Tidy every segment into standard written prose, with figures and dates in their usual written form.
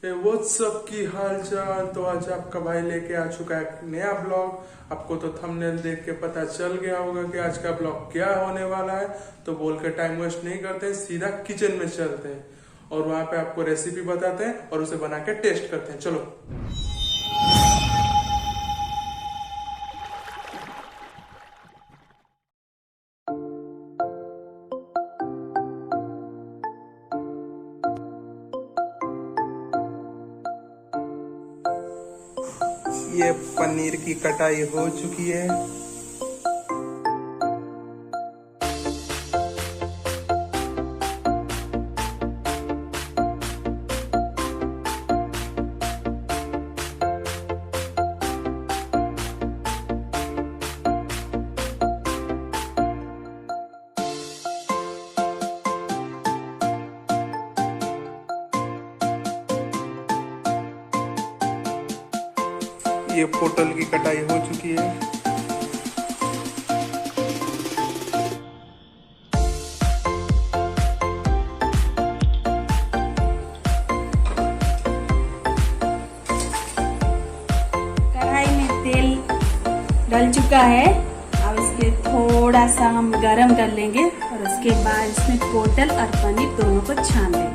WhatsApp की हाल चाल। तो आज आपका भाई लेके आ चुका है एक नया ब्लॉग। आपको तो थंबनेल देख के पता चल गया होगा कि आज का ब्लॉग क्या होने वाला है। तो बोल के टाइम वेस्ट नहीं करते, सीधा किचन में चलते हैं और वहां पे आपको रेसिपी बताते हैं और उसे बना के टेस्ट करते हैं। चलो। ये पनीर की कटाई हो चुकी है। ये पोटल की कटाई हो चुकी है। कढ़ाई में तेल डल चुका है। अब इसके थोड़ा सा हम गरम कर लेंगे और उसके बाद इसमें पोटल और पनीर दोनों को छान लेंगे।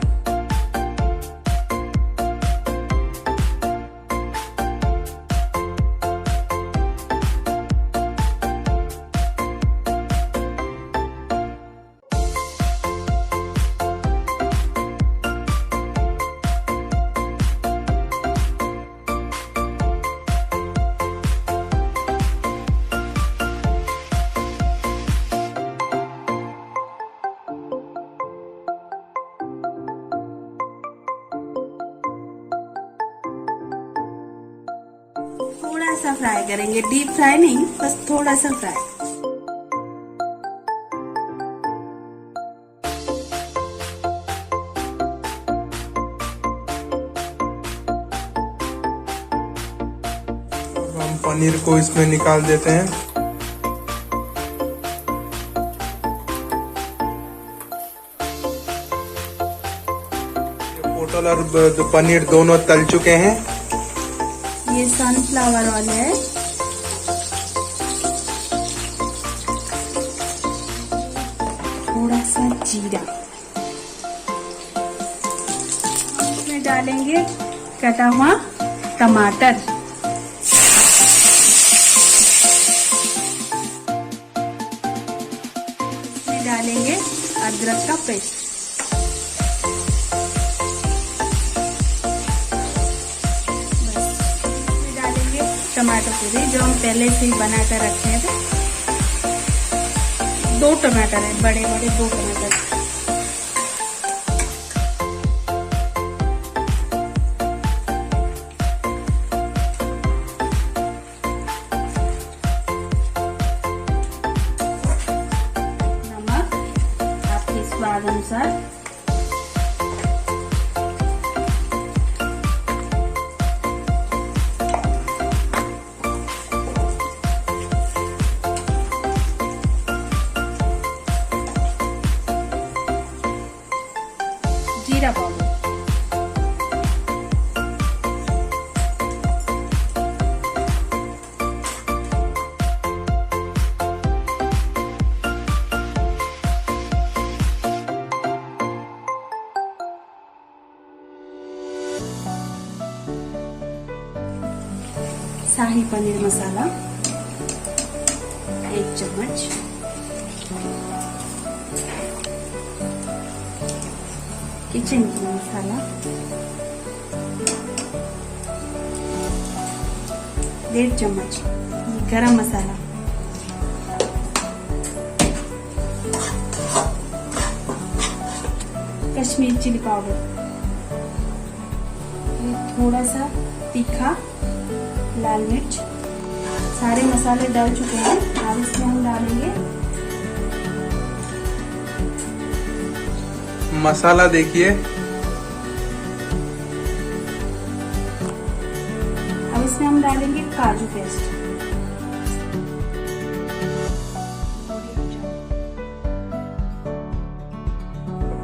थोड़ा सा फ्राई करेंगे, डीप फ्राई नहीं, बस थोड़ा सा फ्राई। हम पनीर को इसमें निकाल देते हैं। पोटल और पनीर दोनों तल चुके हैं। ये सनफ्लावर ऑयल है। थोड़ा सा जीरा, इसमें डालेंगे कटा हुआ टमाटर, इसमें डालेंगे अदरक का पेस्ट, टमाटर प्यूरी जो हम पहले से ही बना कर रखे थे। 2 टमाटर है, बड़े बड़े 2 टमाटर। नमक आपके स्वाद अनुसार। जीरा पाउडर, शाही पनीर मसाला 1 चम्मच, किचन की मसाला 1.5 चम्मच, गरम मसाला, कश्मीरी चिली पाउडर, थोड़ा सा तीखा लाल मिर्च। सारे मसाले डाल चुके हैं। अब इसमें हम डालेंगे मसाला। देखिए, अब इसमें हम डालेंगे काजू पेस्ट,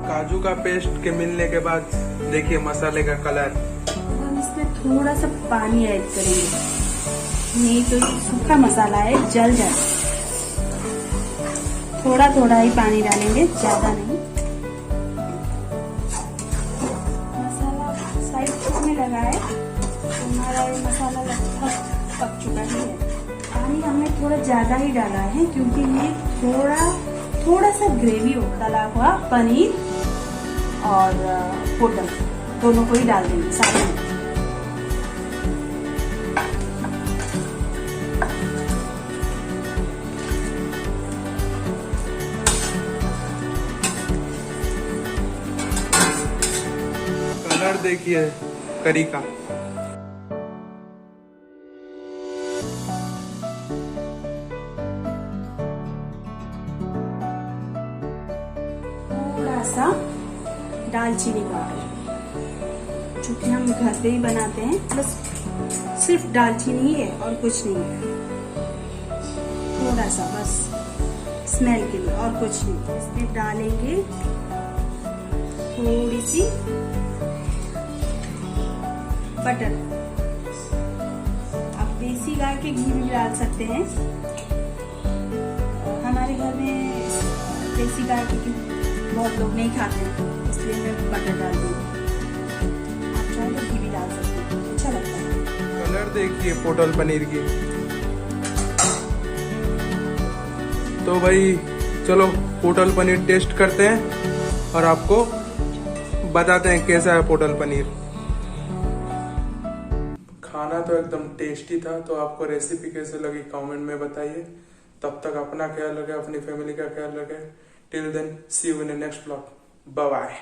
काजू का पेस्ट के मिलने के बाद देखिए मसाले का कलर थोड़ा सा पानी ऐड करेंगे, नहीं तो ये सूखा मसाला है, जल जाए। थोड़ा थोड़ा ही पानी डालेंगे, ज्यादा नहीं। मसाला साइड पकने लगा है, तो हमारा ये मसाला लगभग पक चुका है। पानी हमने थोड़ा ज्यादा ही डाला है, क्योंकि ये थोड़ा सा ग्रेवी हो, तला हुआ पनीर और पोटल दोनों को ही डाल देंगे साथ में। कलर देखिए करी का। थोड़ा सा दालचीनी पाउडर, चूंकि हम घर पे ही बनाते हैं, बस सिर्फ दालचीनी ही है और कुछ नहीं है। थोड़ा सा बस स्मेल के लिए और कुछ नहीं। इसमें डालेंगे थोड़ी सी बटर। आप देसी गाय के घी भी डाल सकते हैं, हमारे घर में देसी गाय के घी बहुत लोग नहीं खाते, इसलिए मैं बटर डाल दूंगी। आप चाहे तो घी भी डाल सकते हैं, अच्छा लगता है। कलर देखिए पोटल पनीर की। तो भाई चलो पोटल पनीर टेस्ट करते हैं और आपको बताते हैं कैसा है पोटल पनीर। खाना तो एकदम टेस्टी था, तो आपको रेसिपी कैसे लगी कमेंट में बताइए। तब तक अपना ख्याल रखें, अपनी फैमिली का ख्याल रखें। Till then see you in the next blog. Bye bye.